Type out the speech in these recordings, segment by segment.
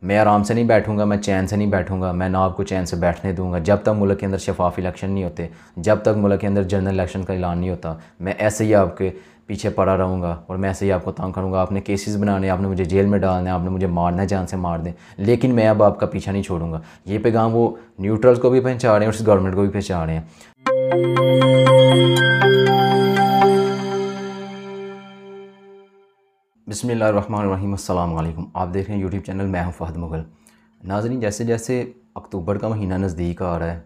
मैं आराम से नहीं बैठूंगा, मैं चैन से नहीं बैठूंगा, मैं ना आपको चैन से बैठने दूंगा जब तक मुल्क के अंदर शफाफ इलेक्शन नहीं होते, जब तक मुल्क के अंदर जनरल इलेक्शन का ऐलान नहीं होता। मैं ऐसे ही आपके पीछे पड़ा रहूँगा और मैं ऐसे ही आपको तंग करूँगा। आपने केसेस बनाने, आपने मुझे जेल में डालना है, आपने मुझे मारना है, जान से मार दें, लेकिन मैं अब आपका पीछा नहीं छोड़ूंगा। ये पैगाम वो न्यूट्रल्स को भी पहुँचा रहे हैं और इस गवर्नमेंट को भी पहुँचा रहे हैं। बिस्मिल्लाहिर्रहमानिर्रहीम, अस्सलाम वालेकुम। आप देख रहे हैं यूट्यूब चैनल, मैं हूं फ़हद मुग़ल। नाज़रीन, जैसे जैसे अक्टूबर का महीना नज़दीक आ रहा है,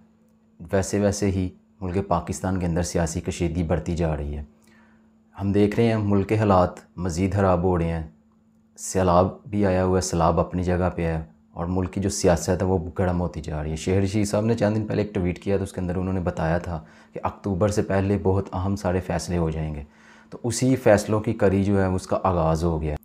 वैसे वैसे ही मुल्क पाकिस्तान के अंदर सियासी कशीदगी बढ़ती जा रही है। हम देख रहे हैं मुल्क के हालात मज़ीद ख़राब हो रहे हैं। सैलाब भी आया हुआ है, सैलाब अपनी जगह पे है और मुल्क की जो सियासत है वो गर्म होती जा रही है। शेर रशीद साहब ने चंद दिन पहले एक ट्वीट किया, तो उसके अंदर उन्होंने बताया था कि अक्टूबर से पहले बहुत अहम सारे फ़ैसले हो जाएंगे। तो उसी फ़ैसलों की कड़ी जो है उसका आगाज़ हो गया।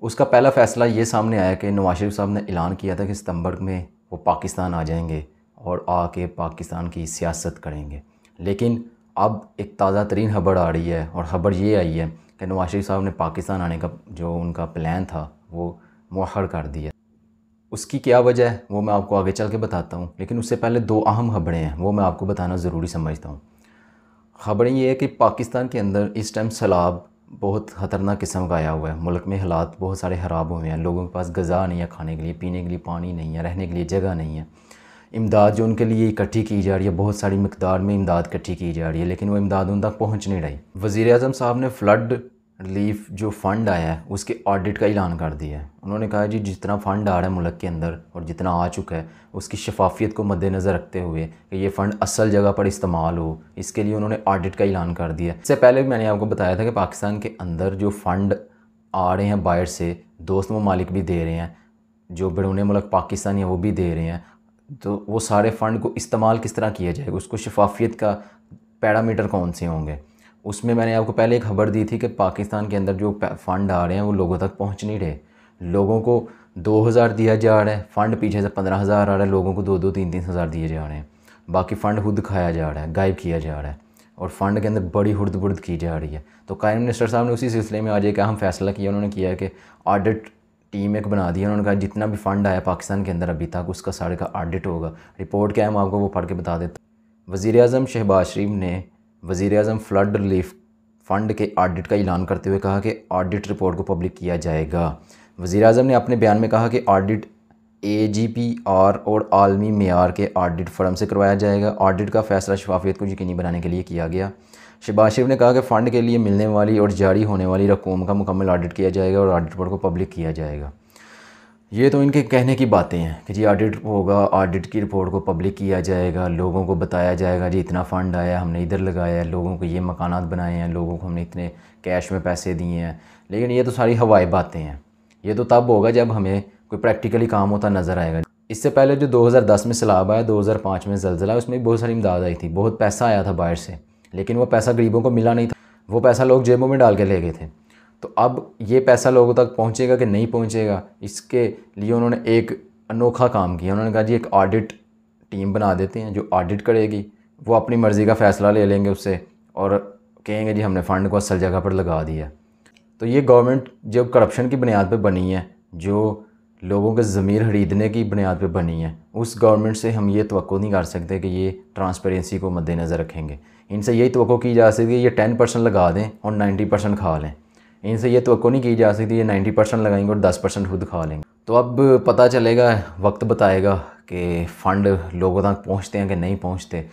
उसका पहला फ़ैसला ये सामने आया कि नवाज शरीफ साहब ने ऐलान किया था कि सितंबर में वो पाकिस्तान आ जाएंगे और आके पाकिस्तान की सियासत करेंगे। लेकिन अब एक ताज़ा तरीन खबर आ रही है और ख़बर ये आई है कि नवाज शरीफ साहब ने पाकिस्तान आने का जो उनका प्लान था वो मुअख्खर कर दिया। उसकी क्या वजह है वो मैं आपको आगे चल के बताता हूँ, लेकिन उससे पहले दो अहम खबरें हैं वो मैं आपको बताना ज़रूरी समझता हूँ। ख़बरें ये है कि पाकिस्तान के अंदर इस टाइम सैलाब बहुत ख़तरनाक किस्म का आया हुआ है। मुल्क में हालात बहुत सारे ख़राब हुए हैं। लोगों के पास ग़िज़ा नहीं है, खाने के लिए, पीने के लिए पानी नहीं है, रहने के लिए जगह नहीं है। इमदाद जो उनके लिए इकट्ठी की जा रही है, बहुत सारी मिक़दार में इमदाद इकट्ठी की जा रही है, लेकिन वो इमदाद उन तक पहुँच नहीं रही। वज़ीर-ए-आज़म साहब ने फ़्लड रिलीफ जो फ़ंड आया है उसके ऑडिट का ऐलान कर दिया है। उन्होंने कहा जी जितना फ़ंड आ रहा है मुल्क के अंदर और जितना आ चुका है उसकी शफाफियत को मद्देनज़र रखते हुए कि ये फ़ंड असल जगह पर इस्तेमाल हो, इसके लिए उन्होंने ऑडिट का ऐलान कर दिया। इससे पहले भी मैंने आपको बताया था कि पाकिस्तान के अंदर जो फ़ंड आ रहे हैं बाहर से, दोस्त ममालिक भी दे रहे हैं, जो बैरून मुल्क पाकिस्तानी है वो भी दे रहे हैं, तो वो सारे फ़ंड को इस्तेमाल किस तरह किया जाएगा, उसको शफाफियत का पैरामीटर कौन से होंगे। उसमें मैंने आपको पहले एक खबर दी थी कि पाकिस्तान के अंदर जो फ़ंड आ रहे हैं वो लोगों तक पहुंच नहीं रहे। लोगों को 2000 दिया जा रहा है, फ़ंड पीछे से 15,000 आ रहा है, लोगों को 2-2, 3-3 हज़ार दिए जा रहे हैं। बाकी फ़ंड खुद खाया जा रहा है, गायब किया जा रहा है और फ़ंड के अंदर बड़ी हुर्द-बुर्द की जा रही है। तो कायम मिनिस्टर साहब ने उसी सिलसिले में आज एक अहम फ़ैसला किया। उन्होंने किया है कि ऑडिट टीम एक बना दी है। उन्होंने कहा जितना भी फ़ंड आया पाकिस्तान के अंदर अभी तक उसका सारे का ऑडिट होगा। रिपोर्ट क्या है मैं आपको वो पढ़ के बता देता। वज़ीर-ए-आज़म शहबाज शरीफ ने वज़ीर-ए-आज़म फ़्लड रिलीफ फ़ंड के ऑडिट का ऐलान करते हुए कहा कि ऑडिट रिपोर्ट को पब्लिक किया जाएगा। वज़ीर-ए-आज़म ने अपने बयान में कहा कि ऑडिट AGPR और आलमी मेयार के ऑडिट फर्म से करवाया जाएगा। ऑडिट का फ़ैसला शफाफियत को यकीनी बनाने के लिए किया गया। शहबाज शरीफ ने कहा कि फ़ंड के लिए मिलने वाली और जारी होने वाली रकूम का मुकम्मल ऑडिट किया जाएगा और ऑडिट रिपोर्ट को पब्लिक किया जाएगा। ये तो इनके कहने की बातें हैं कि जी ऑडिट होगा, ऑडिट की रिपोर्ट को पब्लिक किया जाएगा, लोगों को बताया जाएगा जी इतना फ़ंड आया, हमने इधर लगाया है, लोगों को ये मकानात बनाए हैं, लोगों को हमने इतने कैश में पैसे दिए हैं। लेकिन ये तो सारी हवाई बातें हैं। ये तो तब होगा जब हमें कोई प्रैक्टिकली काम होता नज़र आएगा। इससे पहले जो 2010 में सैलाब आया, 2005 में ज़लज़ला, उसमें भी बहुत सारी इमदाद आई थी, बहुत पैसा आया था बाहर से, लेकिन वो पैसा गरीबों को मिला नहीं था। वो पैसा लोग जेबों में डाल के ले गए थे। तो अब ये पैसा लोगों तक पहुंचेगा कि नहीं पहुंचेगा, इसके लिए उन्होंने एक अनोखा काम किया। उन्होंने कहा जी एक ऑडिट टीम बना देते हैं जो ऑडिट करेगी, वो अपनी मर्ज़ी का फ़ैसला ले लेंगे उससे और कहेंगे जी हमने फ़ंड को असल जगह पर लगा दिया। तो ये गवर्नमेंट जो करप्शन की बुनियाद पर बनी है, जो लोगों के ज़मीर खरीदने की बुनियाद पर बनी है, उस गवर्नमेंट से हम ये तवक्को नहीं कर सकते कि ये ट्रांसपेरेंसी को मद्देनज़र रखेंगे। इनसे यही तवक्को की जा सकती है ये 10% लगा दें और 90% खा लें। इनसे ये तवक्को नहीं की जा सकती ये 90% लगाएंगे और 10% खुद खा लेंगे। तो अब पता चलेगा, वक्त बताएगा कि फ़ंड लोगों तक पहुँचते हैं कि नहीं पहुँचते।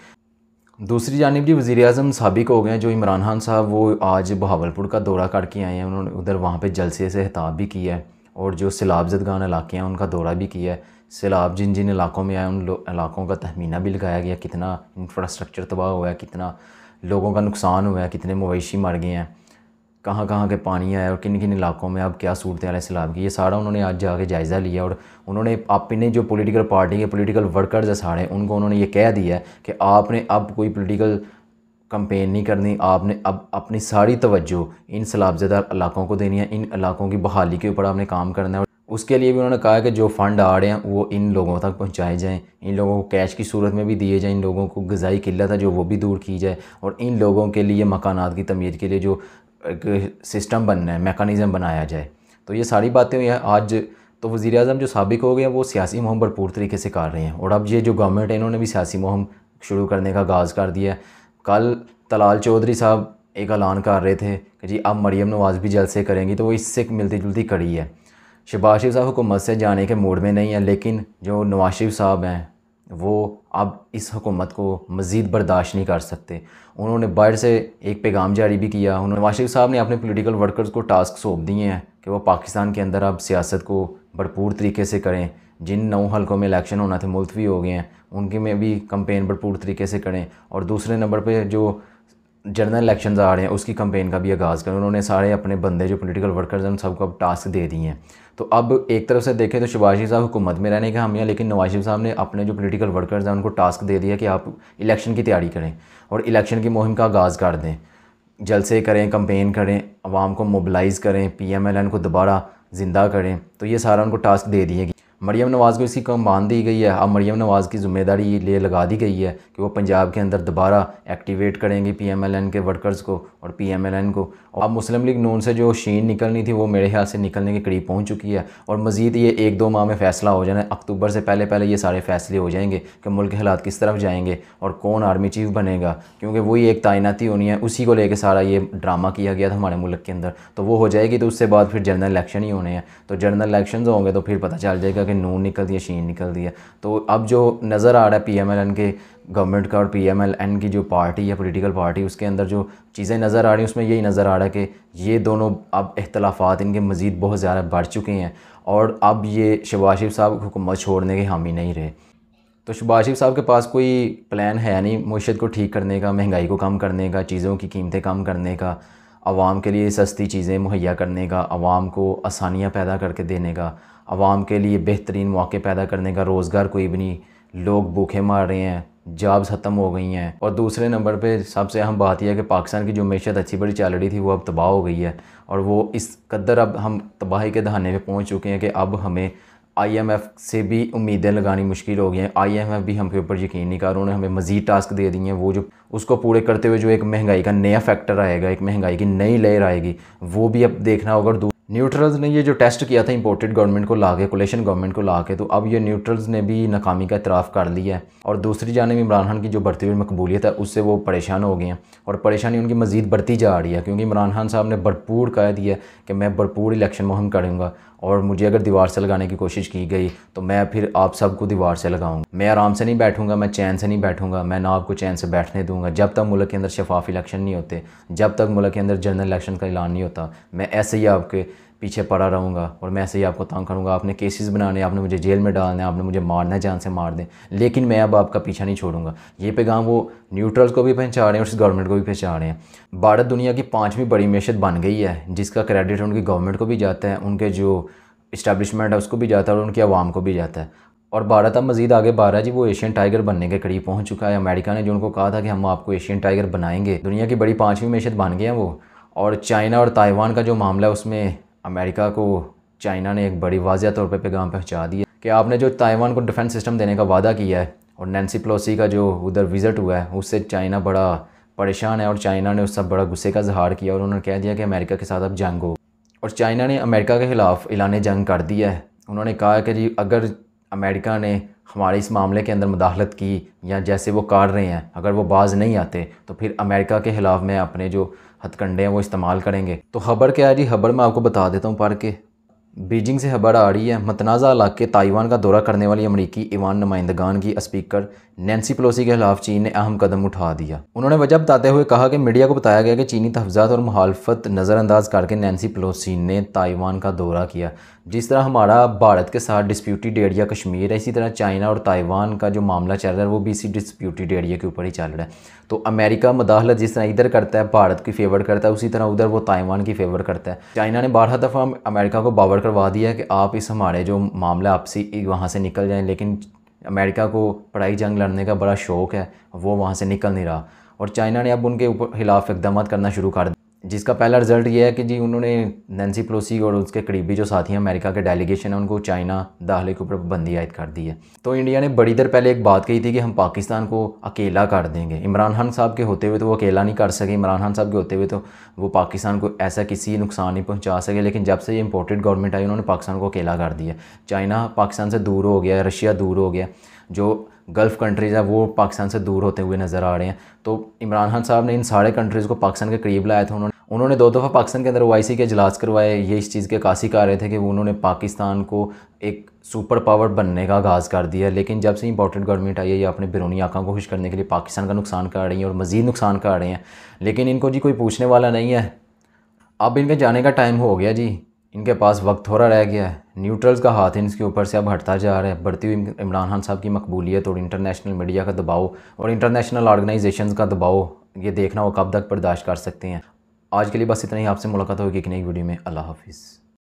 दूसरी जानिब जी वज़ीर-ए-आज़म साबिक हो गए हैं, जो इमरान खान साहब वो आज बहावलपुर का दौरा करके आए हैं। उन्होंने उधर वहाँ पे जलसे से खिताब भी किया है और जो सैलाब ज़दगान इलाके हैं उनका दौरा भी किया है। सैलाब जिन जिन इलाकों में आए उन इलाकों का तखमीना भी लगाया गया, कितना इंफ्रास्ट्रक्चर तबाह हुआ है, कितना लोगों का नुकसान हुआ है, कितने मवेशी मर गए हैं, कहाँ कहाँ के पानी आया और किन किन इलाकों में अब क्या सूरत हाल है सैलाब की, ये सारा उन्होंने आज जाके जायज़ा लिया। और उन्होंने अपने जो पॉलिटिकल पार्टी के पॉलिटिकल वर्कर्स है सारे, उनको उन्होंने ये कह दिया है कि आपने अब कोई पॉलिटिकल कंपेन नहीं करनी, आपने अब अपनी सारी तवज्जो इन सैलाबज़दा इलाकों को देनी है, इन इलाकों की बहाली के ऊपर आपने काम करना है। उसके लिए भी उन्होंने कहा कि जो फ़ंड आ रहे हैं वो इन लोगों तक पहुँचाए जाएँ, इन लोगों को कैश की सूरत में भी दिए जाएँ, इन लोगों को ग़िज़ाई किल्लत है जो वो भी दूर की जाए और इन लोगों के लिए मकानात की तमीर के लिए जो एक सिस्टम बनना है, मेकानिज़म बनाया जाए। तो ये सारी बातें हुई हैं। आज तो वज़ीर आज़म जो साबिक हो गए हैं वो सियासी मुहिम भरपूर तरीके से कर रहे हैं, और अब ये जो गवर्नमेंट है इन्होंने भी सियासी मुहिम शुरू करने का आगाज़ कर दिया है। कल तलाल चौधरी साहब एक ऐलान कर रहे थे कि जी अब मरीम नवाज़ भी जलसे करेंगी, तो वो इससे मिलती जुलती कड़ी है। शहबाज शरीफ साहब हुकूमत से जाने के मूड में नहीं है, लेकिन जो नवाज शरीफ साहब हैं वो अब इस हुकूमत को मज़ीद बर्दाश्त नहीं कर सकते। उन्होंने बाहर से एक पैगाम जारी भी किया। नवाज शरीफ साहब ने अपने पॉलिटिकल वर्कर्स को टास्क सौंप दिए हैं कि वो पाकिस्तान के अंदर अब सियासत को भरपूर तरीके से करें। जिन 9 हलकों में इलेक्शन होना थे मुलतवी हो गए हैं, उनके में भी कंपेन भरपूर तरीके से करें। और दूसरे नंबर पर जो जनरल इलेक्शंस आ रहे हैं उसकी कंपेन का भी आगाज़ करें। उन्होंने सारे अपने बंदे जो पॉलिटिकल वर्कर्स हैं उन सबको अब टास्क दे दिए हैं। तो अब एक तरफ से देखें तो शहबाज शरीफ साहब हुकूमत में रहने का हामी है, लेकिन नवाज शरीफ साहब ने अपने जो पॉलिटिकल वर्कर्स हैं उनको टास्क दे दिया कि आप इलेक्शन की तैयारी करें और इलेक्शन की मुहिम का आगाज़ कर दें, जलसे करें, कंपेन करें, आवाम को मोबलाइज़ करें, PMLN को दोबारा ज़िंदा करें। तो ये सारा उनको टास्क दे दिए। मरीम नवाज़ को इसकी कमान दी गई है। अब मरीम नवाज़ की ज़िम्मेदारी ये लगा दी गई है कि वो पंजाब के अंदर दोबारा एक्टिवेट करेंगी PMLN के वर्कर्स को और PMLN को। और अब मुस्लिम लीग नून से जो शीन निकलनी थी वो मेरे ख्याल से निकलने के करीब पहुंच चुकी है, और मज़ीद ये 1-2 माह में फ़ैसला हो जाना है। अक्टूबर से पहले पहले ये सारे फ़ैसले हो जाएंगे कि मुल्क के हालात किस तरफ जाएंगे और कौन आर्मी चीफ़ बनेगा, क्योंकि वही एक तैनाती होनी है। उसी को लेकर सारा ये ड्रामा किया गया था हमारे मुल्क के अंदर। तो वो हो जाएगी, तो उससे बाद फिर जनरल इलेक्शन ही होने हैं। तो जनरल इलेक्शन होंगे तो फिर पता चल जाएगा कि नून निकल दिया, शीन निकल दिया। तो अब जो नज़र आ रहा है PMLN के गवर्नमेंट का और PMLN की जो पार्टी है पॉलिटिकल पार्टी, उसके अंदर जो चीज़ें नज़र आ रही हैं उसमें यही नज़र आ रहा है कि ये दोनों अब इख्तलाफात इनके मज़ीद बहुत ज़्यादा बढ़ चुके हैं, और अब ये शहबाज शरीफ साहब हुकूमत छोड़ने के हामी नहीं रहे। तो शहबाज शरीफ साहब के पास कोई प्लान है नहीं मईशत को ठीक करने का, महंगाई को कम करने का, चीज़ों की कीमतें कम करने का, आवाम के लिए सस्ती चीज़ें मुहैया करने का, आवाम को आसानियाँ पैदा करके देने का, आवाम के लिए बेहतरीन मौके पैदा करने का। रोज़गार कोई भी नहीं, लोग भूखे मार रहे हैं, जॉब्स ख़त्म हो गई हैं। और दूसरे नंबर पे सबसे अहम बात यह है कि पाकिस्तान की जो मईशत अच्छी बड़ी चल रही थी वो अब तबाह हो गई है, और वो इस कदर अब हम तबाही के दहाने पे पहुंच चुके हैं कि अब हमें IMF से भी उम्मीदें लगानी मुश्किल हो गई हैं। IMF भी हम पे ऊपर यकीन नहीं कर रहा, उन्होंने हमें मज़ीद टास्क दे दिए हैं। वो जो उसको पूरे करते हुए जो एक महंगाई का नया फैक्टर आएगा, एक महंगाई की नई लहर आएगी, वो भी अब देखना होगा। न्यूट्रल्स ने ये जो टेस्ट किया था इंपोर्टेड गवर्नमेंट को ला के, कोलेशन गवर्नमेंट को ला के, तो अब ये न्यूट्रल्स ने भी नाकामी का इतराफ़ कर लिया है। और दूसरी जानिब इमरान खान की जो बढ़ती हुई मकबूलियत है उससे वो परेशान हो गए हैं, और परेशानी उनकी मज़ीद बढ़ती जा रही है, क्योंकि इमरान खान साहब ने भरपूर कह दिया कि मैं भरपूर इलेक्शन मुहिम करूँगा, और मुझे अगर दीवार से लगाने की कोशिश की गई तो मैं फिर आप सबको दीवार से लगाऊंगा। मैं आराम से नहीं बैठूंगा, मैं चैन से नहीं बैठूंगा, मैं ना आपको चैन से बैठने दूंगा जब तक मुल्क के अंदर शफाफ इलेक्शन नहीं होते, जब तक मुल्क के अंदर जनरल इलेक्शन का ऐलान नहीं होता। मैं ऐसे ही आपके पीछे पड़ा रहूँगा और मैं ऐसे ही आपको तंग करूँगा। आपने केसेस बनाने, आपने मुझे जेल में डालना है, आपने मुझे मारना है, जान से मार दें, लेकिन मैं अब आपका पीछा नहीं छोड़ूंगा। ये पैगाम वो न्यूट्रल्स को भी पहुँचा रहे हैं और इस गवर्नमेंट को भी पहुँचा रहे हैं। भारत दुनिया की 5वीं बड़ी मैशत बन गई है, जिसका क्रेडिट उनकी गवर्नमेंट को भी जाता है, उनके जो इस्टेब्लिशमेंट है उसको भी जाता है और उनकी आवाम को भी जाता है। और भारत अब मज़ीद आगे बढ़ रहा है जी, वो एशियन टाइगर बनने के करीब पहुंच चुका है। अमेरिका ने जो उनको कहा था कि हम आपको एशियन टाइगर बनाएंगे, दुनिया की बड़ी 5वीं मैशत बन गए हैं वो। और चाइना और ताइवान का जो मामला है उसमें अमेरिका को चाइना ने एक बड़ी वाज़ेह तौर पर पैगाम पहुँचा दिया कि आपने जो ताइवान को डिफेंस सिस्टम देने का वादा किया है, और नैन्सी पेलोसी का जो उधर विज़िट हुआ है उससे चाइना बड़ा परेशान है, और चाइना ने उससे बड़ा गुस्से का इजहार किया और उन्होंने कह दिया कि अमेरिका के साथ अब जंग हो। और चाइना ने अमेरिका के ख़िलाफ़ ऐलान जंग कर दिया है। उन्होंने कहा कि जी अगर अमेरिका ने हमारे इस मामले के अंदर मुदाखलत की, या जैसे वो कर रहे हैं, अगर वो बाज नहीं आते तो फिर अमेरिका के ख़िलाफ़ में अपने जो हथकंडे हैं वो इस्तेमाल करेंगे। तो खबर क्या है जी, खबर मैं आपको बता देता हूँ पढ़ के। बीजिंग से खबर आ रही है, मतनाज़ा इलाके ताइवान का दौरा करने वाली अमरीकी ईवान नुमाइंदगान की स्पीकर नैन्सी पेलोसी के खिलाफ चीन ने अहम कदम उठा दिया। उन्होंने वजह बताते हुए कहा कि मीडिया को बताया गया कि चीनी तहफ़्ज़ात और मुखालफत नज़रअंदाज करके नैन्सी पेलोसी ने ताइवान का दौरा किया। जिस तरह हमारा भारत के साथ डिस्प्यूटेड एरिया कश्मीर है, इसी तरह चाइना और ताइवान का जो मामला चल रहा है वो भी इसी डिस्प्यूटेड एरिया के ऊपर ही चल रहा है। तो अमेरिका मुदाखलत जिस तरह इधर करता है, भारत की फेवर करता है, उसी तरह उधर वो ताइवान की फेवर करता है। चाइना ने 12 दफ़ा अमेरिका को बावर करवा दिया कि आप इस हमारे जो मामला आपसी वहाँ से निकल जाएँ, लेकिन अमेरिका को पढ़ाई जंग लड़ने का बड़ा शौक़ है, वो वहाँ से निकल नहीं रहा। और चाइना ने अब उनके ऊपर खिलाफ़ इक़दाम करना शुरू कर दिया। जिसका पहला रिज़ल्ट ये है कि जी उन्होंने नैन्सी पेलोसी और उसके करीबी जो साथी हैं अमेरिका के डेलीगेशन है उनको चाइना दाखिले के ऊपर पाबंदी आयद कर दी है। तो इंडिया ने बड़ी देर पहले एक बात कही थी कि हम पाकिस्तान को अकेला कर देंगे। इमरान खान साहब के होते हुए तो वो अकेला नहीं कर सके, इमरान खान साहब के होते हुए तो वो पाकिस्तान को ऐसा किसी नुकसान नहीं पहुँचा सके, लेकिन जब से ये इम्पोर्टेड गवर्नमेंट आई उन्होंने पाकिस्तान को अकेला कर दिया। चाइना पाकिस्तान से दूर हो गया, रशिया दूर हो गया, जो गल्फ़ कंट्रीज़ है वो पाकिस्तान से दूर होते हुए नज़र आ रहे हैं। तो इमरान खान साहब ने इन सारे कंट्रीज़ को पाकिस्तान के करीब लाया था। उन्होंने 2 दफ़ा पाकिस्तान के अंदर OIC के इजलास करवाए। ये इस चीज़ की अक्कासी कर रहे थे कि उन्होंने पाकिस्तान को एक सुपर पावर बनने का आगाज़ कर दिया। लेकिन जब से इंपॉर्टेंट गवर्नमेंट आई है ये अपने बैरूनी आका को खुश करने के लिए पाकिस्तान का नुकसान कर रही हैं और मज़ीद नुकसान कर रहे हैं, लेकिन इनको जी कोई पूछने वाला नहीं है। अब इनके जाने का टाइम हो गया जी, इनके पास वक्त थोड़ा रह गया है। न्यूट्रल्स का हाथ इनके ऊपर से अब हटता जा रहा है। बढ़ती हुई इमरान खान साहब की मकबूलियत और इंटरनेशनल मीडिया का दबाव और इंटरनेशनल ऑर्गेनाइजेशंस का दबाव, ये देखना वो कब तक बर्दाश्त कर सकते हैं। आज के लिए बस इतना ही। आपसे मुलाकात होगी एक नई वीडियो में। अल्लाह हाफिज़।